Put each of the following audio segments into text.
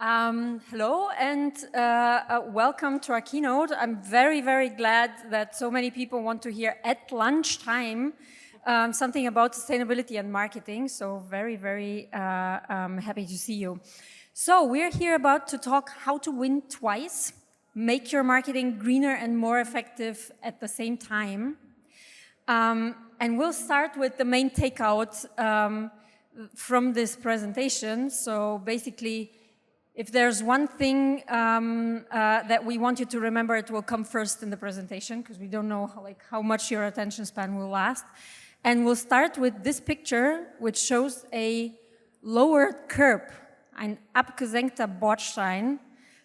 Hello and welcome to our keynote. I'm very, very glad that so many people want to hear at lunchtime something about sustainability and marketing. So very, very happy to see you. So we're here about to talk how to win twice, make your marketing greener and more effective at the same time. And we'll start with the main takeout from this presentation. So basically, if there's one thing that we want you to remember, it will come first in the presentation because we don't know how much your attention span will last. And we'll start with this picture, which shows a lowered curb, ein abgesenkter Bordstein.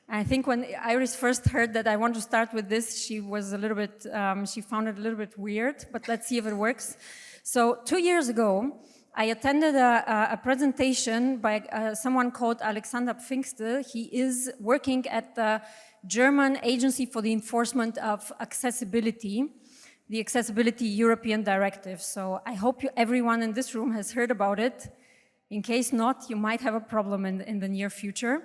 And I think when Iris first heard that I want to start with this, she was a little bit, she found it a little bit weird, but let's see if it works. So 2 years ago, I attended a presentation by someone called Alexander Pfingste. He is working at the German Agency for the Enforcement of Accessibility, the Accessibility European Directive. So I hope everyone in this room has heard about it. In case not, you might have a problem in the near future.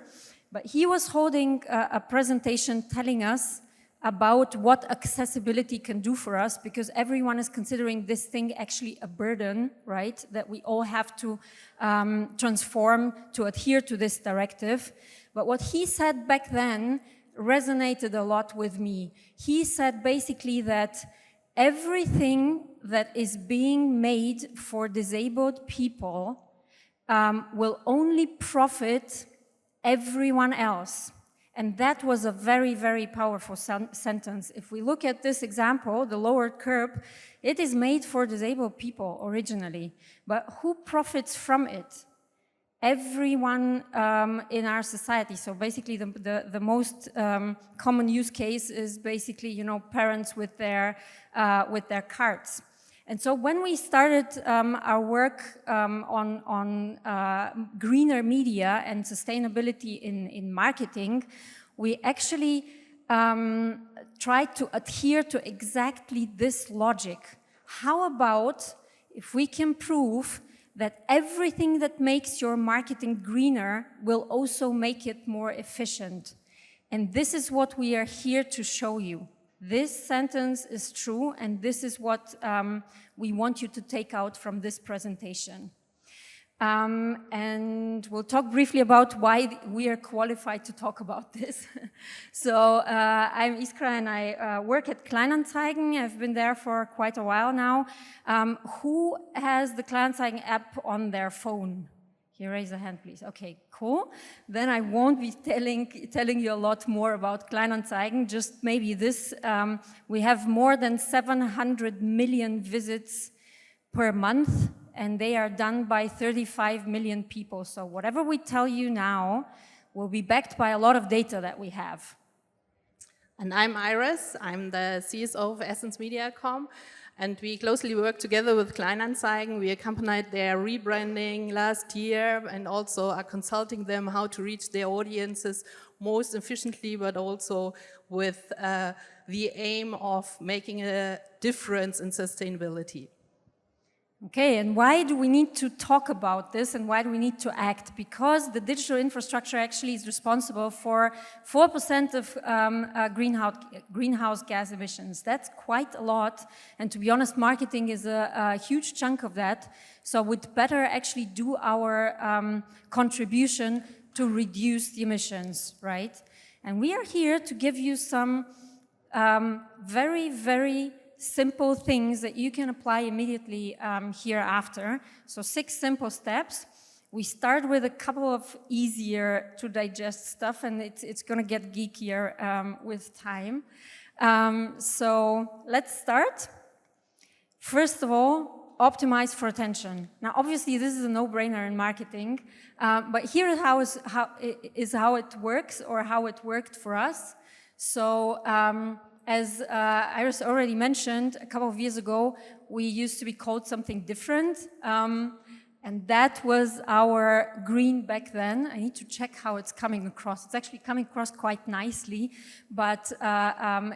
But he was holding a presentation telling us about what accessibility can do for us, because everyone is considering this thing actually a burden, right? That we all have to transform to adhere to this directive. But what he said back then resonated a lot with me. He said basically that everything that is being made for disabled people will only profit everyone else. And that was a very, very powerful sentence. If we look at this example, the lowered curb, it is made for disabled people originally. But who profits from it? Everyone in our society. So basically the most common use case is basically, you know, parents with their cards. And so when we started our work on greener media and sustainability in marketing, we actually tried to adhere to exactly this logic. How about if we can prove that everything that makes your marketing greener will also make it more efficient? And this is what we are here to show you. This sentence is true, and this is what we want you to take out from this presentation. And we'll talk briefly about why we are qualified to talk about this. So I'm Iskra and I work at Kleinanzeigen. I've been there for quite a while now. Who has the Kleinanzeigen app on their phone? Here, raise a hand, please. Okay, cool. Then I won't be telling you a lot more about Kleinanzeigen, just maybe this. We have more than 700 million visits per month, and they are done by 35 million people. So whatever we tell you now will be backed by a lot of data that we have. And I'm Iris. I'm the CSO of EssenceMediacom. And we closely work together with Kleinanzeigen. We accompanied their rebranding last year and also are consulting them how to reach their audiences most efficiently, but also with the aim of making a difference in sustainability. Okay, and why do we need to talk about this and why do we need to act? Because the digital infrastructure actually is responsible for 4% of greenhouse gas emissions. That's quite a lot, and to be honest, marketing is a huge chunk of that. So we'd better actually do our contribution to reduce the emissions, right? And we are here to give you some very, very simple things that you can apply immediately hereafter. So 6 simple steps. We start with a couple of easier to digest stuff, and it's going to get geekier with time. So let's start. First of all, optimize for attention. Now, obviously, this is a no-brainer in marketing, but here is how it works, or how it worked for us. So as Iris already mentioned, a couple of years ago, we used to be called something different, and that was our green back then. I need to check how it's coming across. It's actually coming across quite nicely, but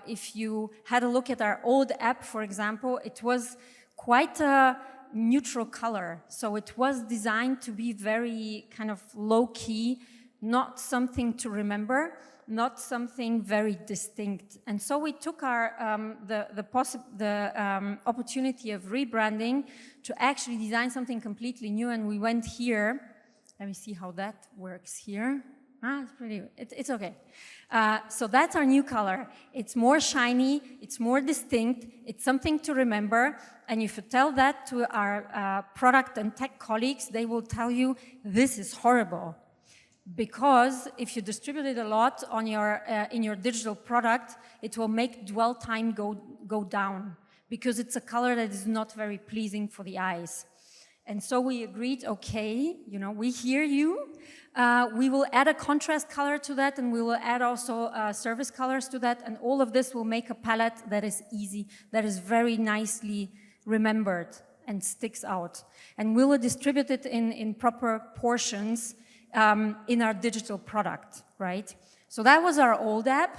if you had a look at our old app, for example, it was quite a neutral color. So it was designed to be very kind of low-key, not something to remember, not something very distinct. And so we took our opportunity of rebranding to actually design something completely new, and we went here. Let me see how that works here. It's pretty, it's okay. So that's our new color. It's more shiny, it's more distinct, it's something to remember, and if you tell that to our product and tech colleagues, they will tell you, this is horrible. Because if you distribute it a lot on your, in your digital product, it will make dwell time go down, because it's a color that is not very pleasing for the eyes. And so we agreed, okay, you know, we hear you. We will add a contrast color to that, and we will add also service colors to that, and all of this will make a palette that is easy, that is very nicely remembered and sticks out. And we will distribute it in proper portions in our digital product, right? So that was our old app.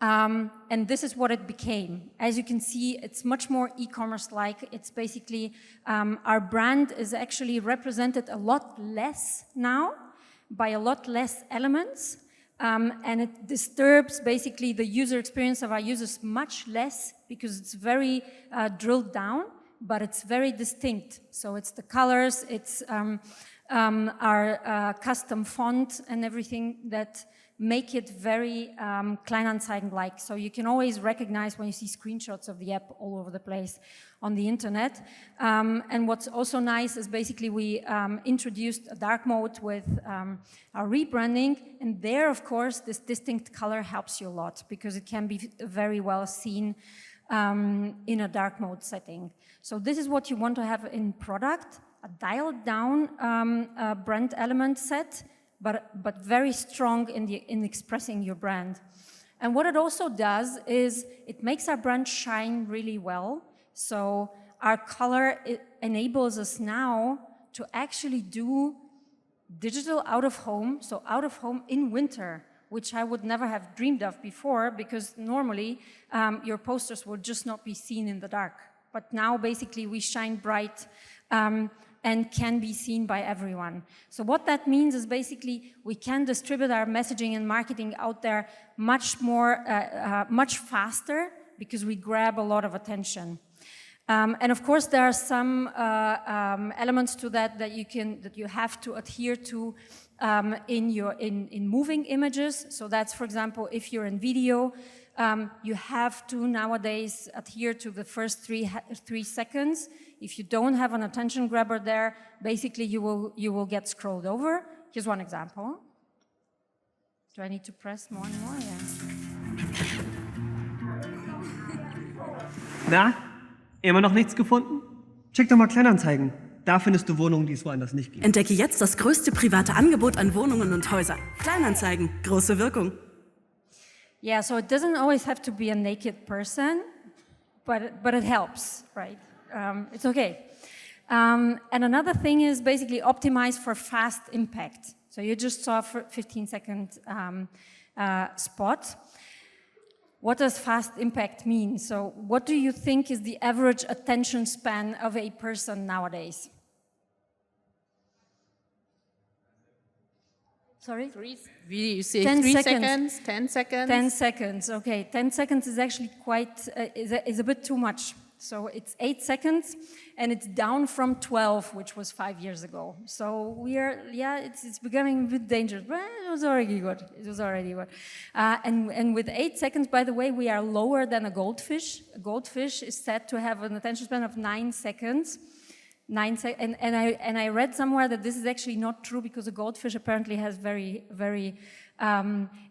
And this is what it became. As you can see, it's much more e-commerce-like. It's basically, our brand is actually represented a lot less now, by a lot less elements, and it disturbs basically the user experience of our users much less, because it's very drilled down, but it's very distinct. So it's the colors, it's our custom font and everything that make it very Kleinanzeigen-like. So you can always recognize when you see screenshots of the app all over the place on the internet. And what's also nice is basically we introduced a dark mode with our rebranding. And there, of course, this distinct color helps you a lot, because it can be very well seen in a dark mode setting. So this is what you want to have in product, a dialed down brand element set, but very strong in expressing your brand. And what it also does is it makes our brand shine really well. So our color, it enables us now to actually do digital out of home, so out of home in winter, which I would never have dreamed of before, because normally your posters would just not be seen in the dark. But now basically we shine bright and can be seen by everyone. So what that means is basically we can distribute our messaging and marketing out there much more, much faster, because we grab a lot of attention. And of course there are some elements to that that you have to adhere to in moving images. So that's, for example, if you're in video, you have to nowadays adhere to the first three seconds. If you don't have an attention grabber there, basically you will get scrolled over. Here's one example. Do I need to press more and more? Yeah. Na, immer noch nichts gefunden? Check doch mal Kleinanzeigen. Da findest du Wohnungen, die es woanders nicht gibt. Entdecke jetzt das größte private Angebot an Wohnungen und Häusern. Kleinanzeigen, große Wirkung. Yeah, so it doesn't always have to be a naked person, but it helps, right? It's okay. And another thing is basically optimize for fast impact. So you just saw a 15-second spot. What does fast impact mean? So what do you think is the average attention span of a person nowadays? Sorry? You say 10 3 seconds. 10 seconds? 10 seconds, okay. 10 seconds is actually quite, is a bit too much. So it's 8 seconds, and it's down from 12, which was 5 years ago. So we are, yeah, it's becoming a bit dangerous, but it was already good. It was already good. And with 8 seconds, by the way, we are lower than a goldfish. A goldfish is said to have an attention span of 9 seconds. And I read somewhere that this is actually not true, because a goldfish apparently has very, very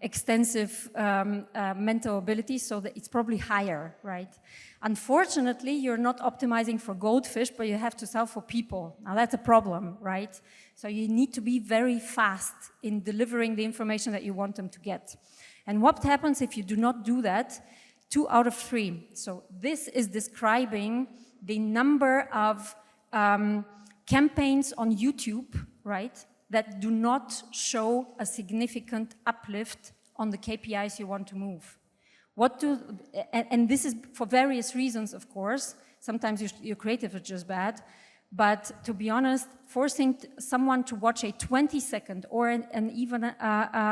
extensive mental ability, so that it's probably higher, right? Unfortunately, you're not optimizing for goldfish, but you have to sell for people. Now that's a problem, right? So you need to be very fast in delivering the information that you want them to get. And what happens if you do not do that? 2 out of 3. So this is describing the number of campaigns on YouTube, right, that do not show a significant uplift on the KPIs you want to move. And this is for various reasons, of course. Sometimes your creative is just bad, But to be honest, forcing someone to watch a 20-second or an even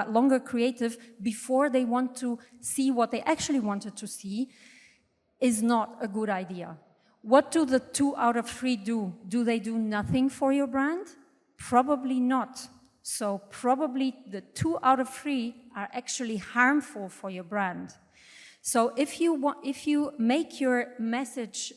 longer creative before they want to see what they actually wanted to see is not a good idea. What do the 2 out of 3 do? Do they do nothing for your brand? Probably not. So probably the 2 out of 3 are actually harmful for your brand. So if you make your message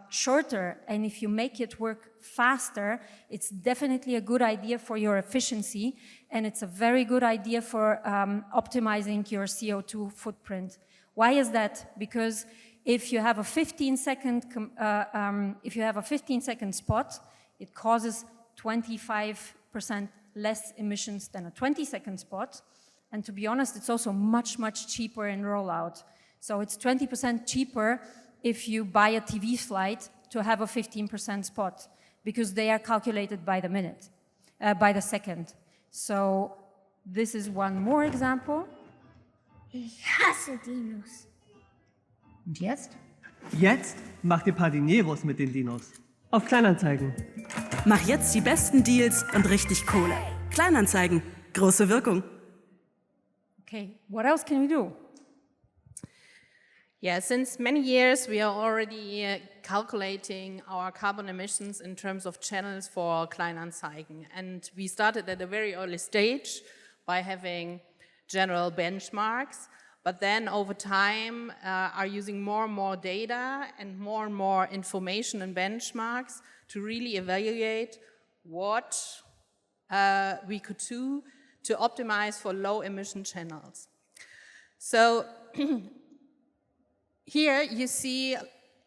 shorter and if you make it work faster, it's definitely a good idea for your efficiency, and it's a very good idea for optimizing your CO2 footprint. Why is that? Because if you have a 15-second spot, it causes 25% less emissions than a 20-second spot. And to be honest, it's also much, much cheaper in rollout. So it's 20% cheaper if you buy a TV flight to have a 15% spot, because they are calculated by the minute, by the second. So this is one more example. Ich hasse Dinos. Und jetzt? Jetzt macht ihr Padineros mit den Dinos. Auf Kleinanzeigen. Mach jetzt die besten Deals und richtig Kohle. Kleinanzeigen, große Wirkung. Okay, what else can we do? Yeah, since many years we are already calculating our carbon emissions in terms of channels for Kleinanzeigen. And we started at a very early stage by having general benchmarks, but then over time are using more and more data and more information and benchmarks to really evaluate what we could do to optimize for low emission channels. So here you see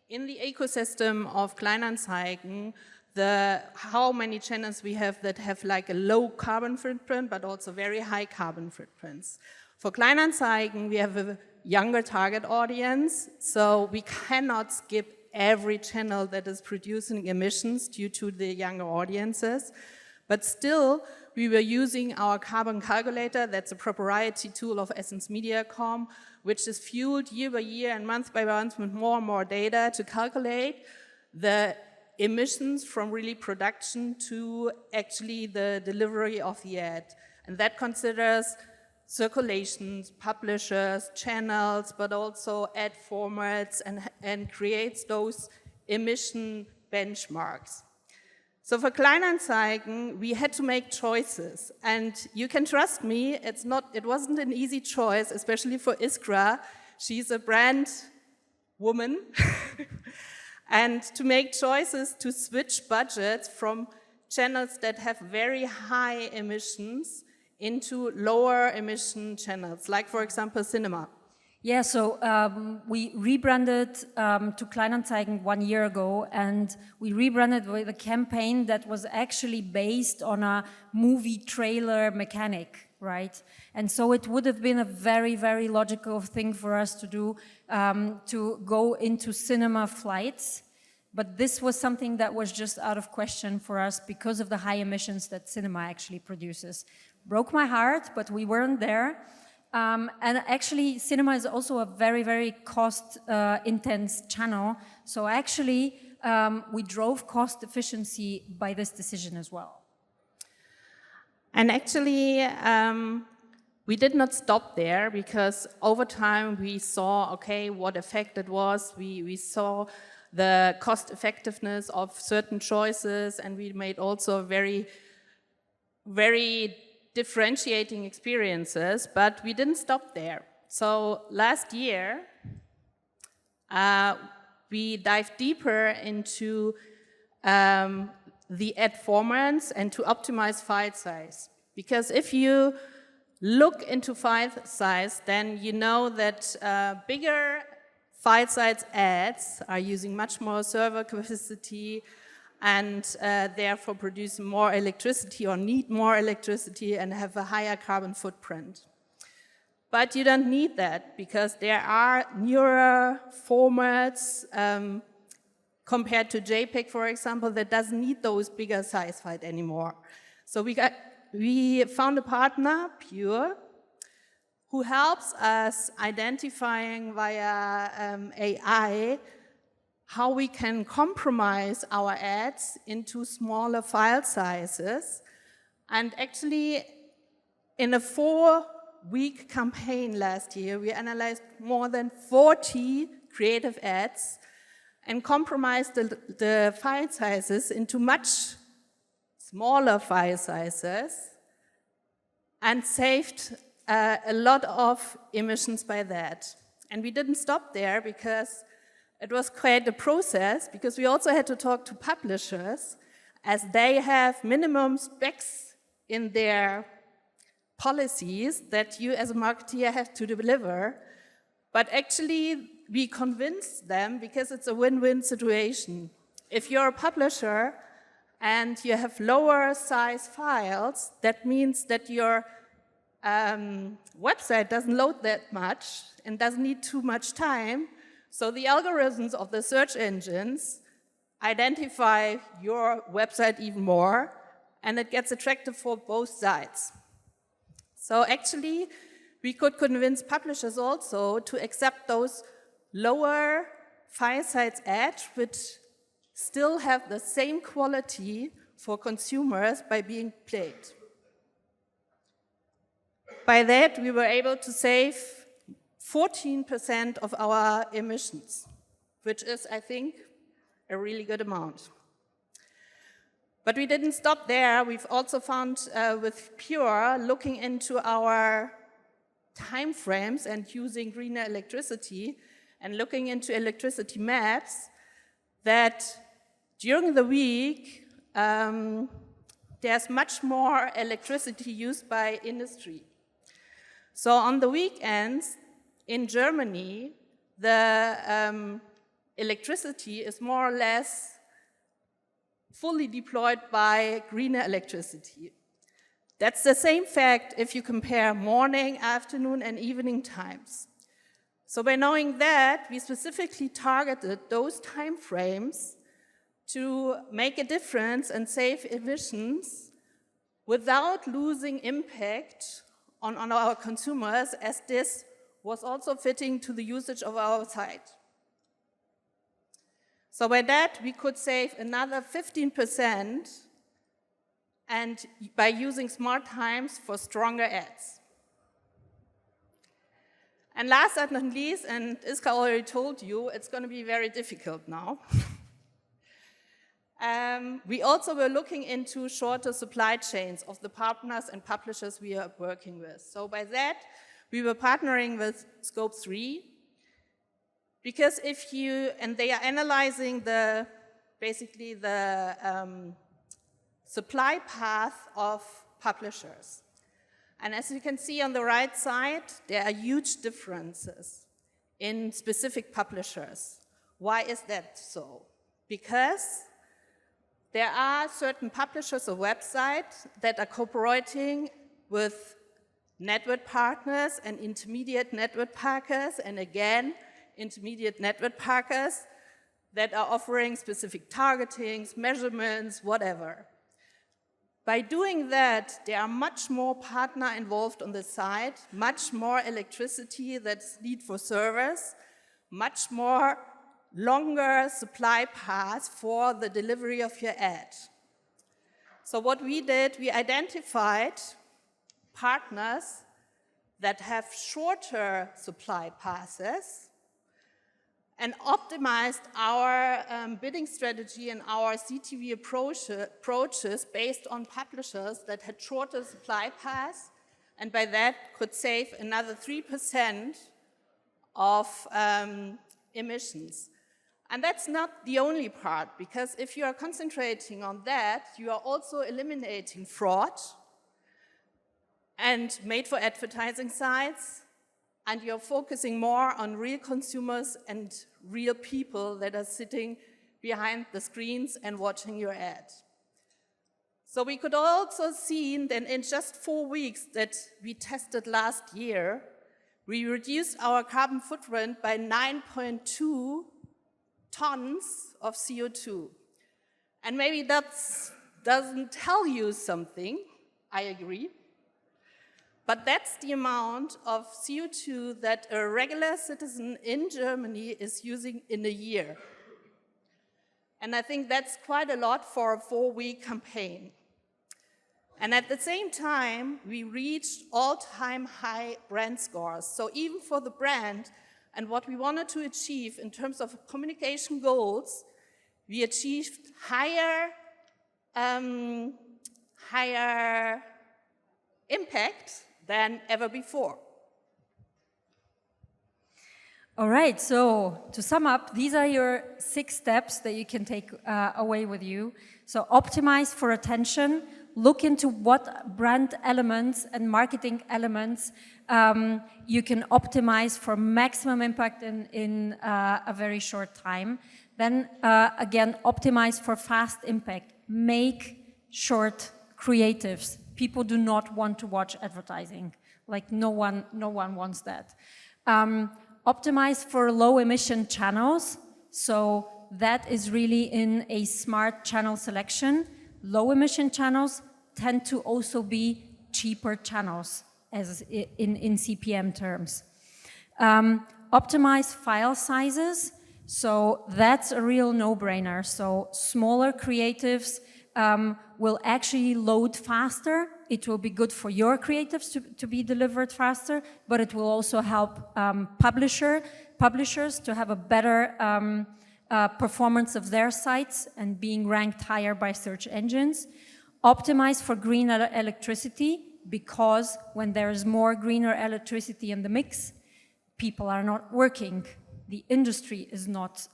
in the ecosystem of Kleinanzeigen how many channels we have that have like a low carbon footprint but also very high carbon footprints. For Kleinanzeigen we have a younger target audience, so we cannot skip every channel that is producing emissions due to the younger audiences. But still, we were using our carbon calculator, that's a proprietary tool of EssenceMediacom, which is fueled year by year and month by month with more and more data to calculate the emissions from really production to actually the delivery of the ad. And that considers circulations, publishers, channels, but also ad formats, and creates those emission benchmarks. So for Kleinanzeigen, we had to make choices, and you can trust me, it wasn't an easy choice, especially for Iskra. She's a brand woman, and to make choices to switch budgets from channels that have very high emissions into lower emission channels, like for example cinema. Yeah, so we rebranded to Kleinanzeigen 1 year ago, and we rebranded with a campaign that was actually based on a movie trailer mechanic, right? And so it would have been a very, very logical thing for us to do, to go into cinema flights. But this was something that was just out of question for us because of the high emissions that cinema actually produces. Broke my heart, but we weren't there. And actually, cinema is also a very, very cost-intense channel. So actually, we drove cost efficiency by this decision as well. And actually, we did not stop there, because over time we saw, okay, what effect it was. We saw the cost effectiveness of certain choices, and we made also very, very differentiating experiences, but we didn't stop there. So last year, we dived deeper into the ad formats and to optimize file size. Because if you look into file size, then you know that bigger file size ads are using much more server capacity, and therefore produce more electricity or need more electricity and have a higher carbon footprint. But you don't need that, because there are newer formats compared to JPEG, for example, that doesn't need those bigger size files anymore. So we found a partner, Pure, who helps us identifying via AI how we can compromise our ads into smaller file sizes. And actually, in a 4-week campaign last year, we analyzed more than 40 creative ads and compromised the file sizes into much smaller file sizes and saved a lot of emissions by that. And we didn't stop there because it was quite a process, because we also had to talk to publishers as they have minimum specs in their policies that you as a marketeer have to deliver. But actually, we convinced them because it's a win-win situation. If you're a publisher and you have lower size files, that means that your website doesn't load that much and doesn't need too much time. So the algorithms of the search engines identify your website even more, and it gets attractive for both sides. So actually, we could convince publishers also to accept those lower file size ads, which still have the same quality for consumers by being played. By that, we were able to save 14% of our emissions, which is, I think, a really good amount. But we didn't stop there. We've also found with Pure, looking into our time frames and using greener electricity and looking into electricity maps, that during the week, there's much more electricity used by industry. So on the weekends, in Germany, the electricity is more or less fully deployed by greener electricity. That's the same fact if you compare morning, afternoon, and evening times. So by knowing that, we specifically targeted those time frames to make a difference and save emissions without losing impact on our consumers, as this was also fitting to the usage of our site. So by that, we could save another 15% and by using smart times for stronger ads. And last but not least, and Iskra already told you, it's going to be very difficult now. We also were looking into shorter supply chains of the partners and publishers we are working with. So by that, we were partnering with Scope 3, because if you, and they are analyzing basically the supply path of publishers. And as you can see on the right side, there are huge differences in specific publishers. Why is that so? Because there are certain publishers or websites that are cooperating with network partners and intermediate network partners, and again, intermediate network partners that are offering specific targetings, measurements, whatever. By doing that, there are much more partners involved on the site, much more electricity that's needed for servers, much more longer supply paths for the delivery of your ad. So what we did, we identified partners that have shorter supply paths and optimized our bidding strategy and our CTV approaches based on publishers that had shorter supply paths, and by that could save another 3% of emissions. And that's not the only part, because if you are concentrating on that, you are also eliminating fraud and made-for-advertising sites, and you're focusing more on real consumers and real people that are sitting behind the screens and watching your ad. So we could also see that in just 4 weeks that we tested last year, we reduced our carbon footprint by 9.2 tons of CO2. And maybe that doesn't tell you something, I agree. But that's the amount of CO2 that a regular citizen in Germany is using in a year. And I think that's quite a lot for a 4-week campaign. And at the same time, we reached all-time high brand scores. So even for the brand and what we wanted to achieve in terms of communication goals, we achieved higher impact than ever before. All right, so to sum up, these are your 6 steps that you can take away with you. So optimize for attention, look into what brand elements and marketing elements you can optimize for maximum impact in a very short time. Then again, optimize for fast impact. Make short creatives. People do not want to watch advertising. Like no one wants that. Optimize for low emission channels. So that is really in a smart channel selection. Low emission channels tend to also be cheaper channels as in CPM terms. Optimize file sizes. So that's a real no-brainer. So smaller creatives will actually load faster. It will be good for your creatives to be delivered faster, but it will also help publishers to have a better performance of their sites and being ranked higher by search engines. Optimize for greener electricity, because when there is more greener electricity in the mix, people are not working. The industry is not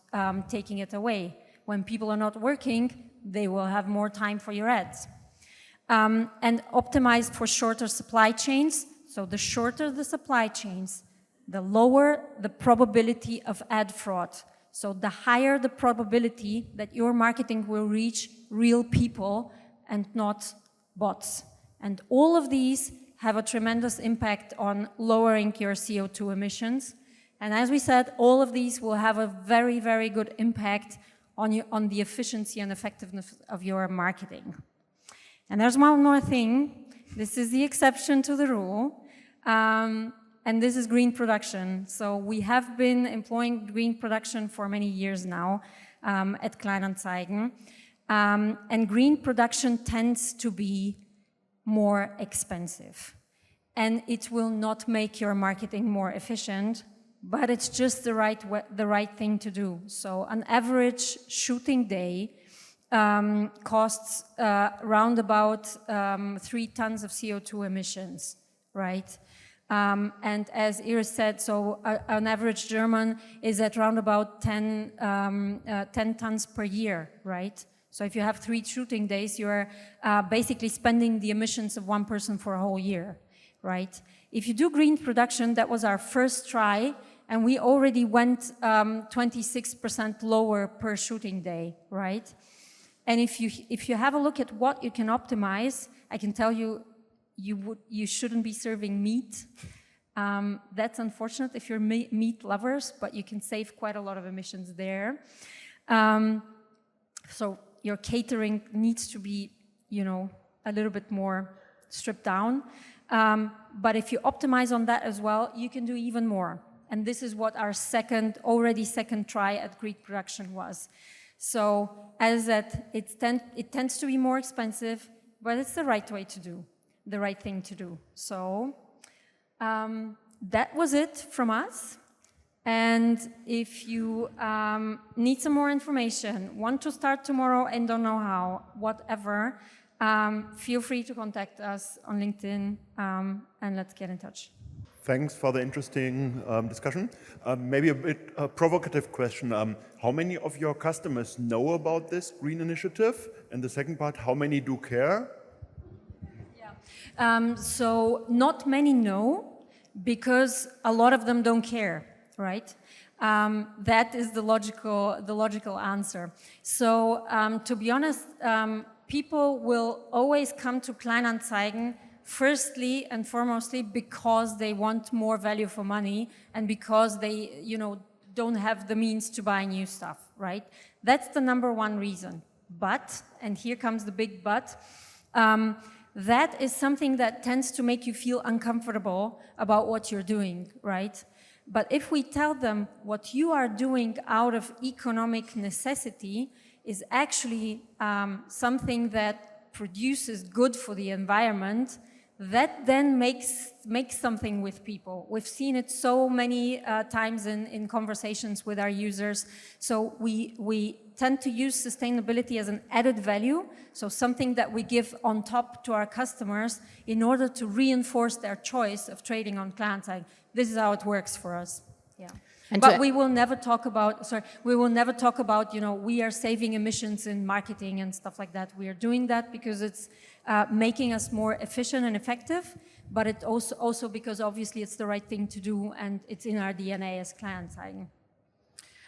taking it away. When people are not working, they will have more time for your ads. And optimize for shorter supply chains. So the shorter the supply chains, the lower the probability of ad fraud. So the higher the probability that your marketing will reach real people and not bots. And all of these have a tremendous impact on lowering your CO2 emissions. And as we said, all of these will have a very, very good impact on the efficiency and effectiveness of your marketing. And there's one more thing. This is the exception to the rule. And this is green production. So we have been employing green production for many years now at Kleinanzeigen. And green production tends to be more expensive. And it will not make your marketing more efficient, but it's just the right thing to do. So an average shooting day costs around about 3 tons of CO2 emissions, right? And as Iris said, so an average German is at around about 10 tons per year, right? So if you have 3 shooting days, you're basically spending the emissions of 1 person for a whole year, right? If you do green production, that was our first try, and we already went 26% lower per shooting day, right? And if you have a look at what you can optimize, I can tell you, you shouldn't be serving meat. That's unfortunate if you're meat lovers, but you can save quite a lot of emissions there. So your catering needs to be, a little bit more stripped down. But if you optimize on that as well, you can do even more. And this is what our second try at green production was. So as that, it tends to be more expensive, but it's the right way to do, the right thing to do. So that was it from us. And if you need some more information, want to start tomorrow and don't know how, whatever, feel free to contact us on LinkedIn and let's get in touch. Thanks for the interesting discussion. Maybe a bit provocative question. How many of your customers know about this green initiative? And the second part, how many do care? Yeah. So not many know, because a lot of them don't care, right? That is the logical answer. So to be honest, people will always come to Kleinanzeigen firstly and foremostly because they want more value for money and because they, don't have the means to buy new stuff, right? That's the number one reason. But, and here comes the big but, that is something that tends to make you feel uncomfortable about what you're doing, right? But if we tell them what you are doing out of economic necessity, is actually something that produces good for the environment, that then makes something with people. We've seen it so many times in conversations with our users. So we tend to use sustainability as an added value, so something that we give on top to our customers in order to reinforce their choice of trading on Kleinanzeigen. This is how it works for us. Yeah. But we will never talk about, we are saving emissions in marketing and stuff like that. We are doing that because it's making us more efficient and effective, but it also because obviously it's the right thing to do and it's in our DNA as Kleinanzeigen.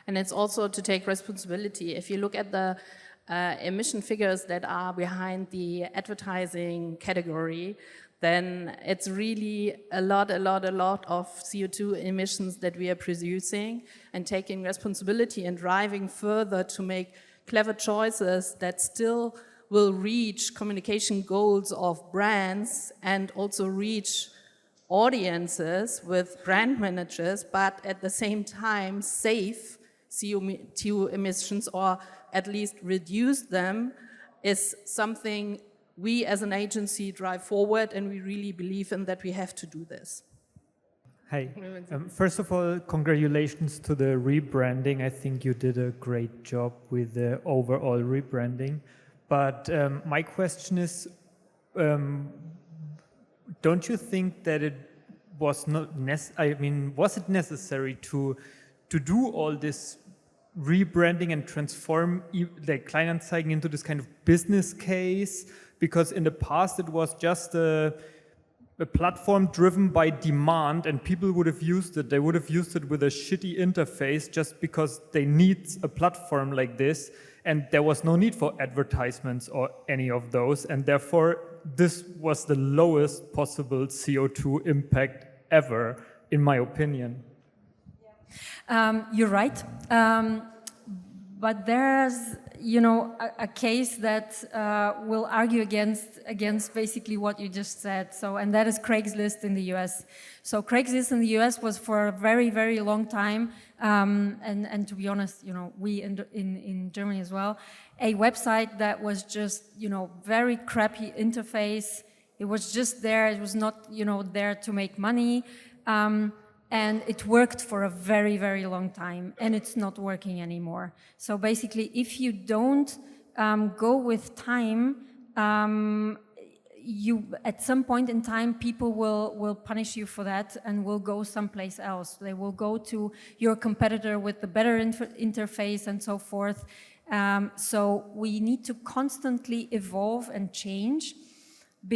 And it's also to take responsibility. If you look at the emission figures that are behind the advertising category, then it's really a lot of CO2 emissions that we are producing, and taking responsibility and driving further to make clever choices that still will reach communication goals of brands and also reach audiences with brand managers, but at the same time save CO2 emissions or at least reduce them, is something we as an agency drive forward, and we really believe in that we have to do this. Hi. First of all, congratulations to the rebranding. I think you did a great job with the overall rebranding. But my question is, don't you think that it was not was it necessary to do all this rebranding and transform like Kleinanzeigen into this kind of business case? Because in the past it was just a platform driven by demand, and people would have used it. They would have used it with a shitty interface just because they need a platform like this, and there was no need for advertisements or any of those, and therefore this was the lowest possible CO2 impact ever, in my opinion. You're right. But there's, a case that will argue against basically what you just said. So, and that is Craigslist in the US. So Craigslist in the US was for a very, very long time, and to be honest, we in Germany as well, a website that was just, very crappy interface. It was just there. It was not, there to make money. And it worked for a very, very long time, and it's not working anymore. So basically, if you don't go with time, at some point in time, people will punish you for that and will go someplace else. They will go to your competitor with the better interface and so forth. So we need to constantly evolve and change,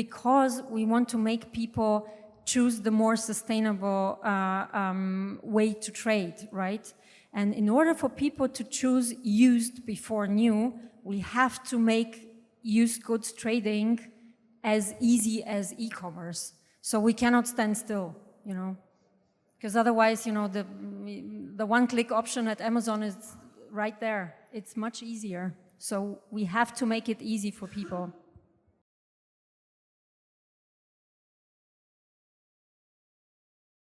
because we want to make people choose the more sustainable way to trade, right? And in order for people to choose used before new, we have to make used goods trading as easy as e-commerce. So we cannot stand still, because otherwise, the one-click option at Amazon is right there. It's much easier. So we have to make it easy for people.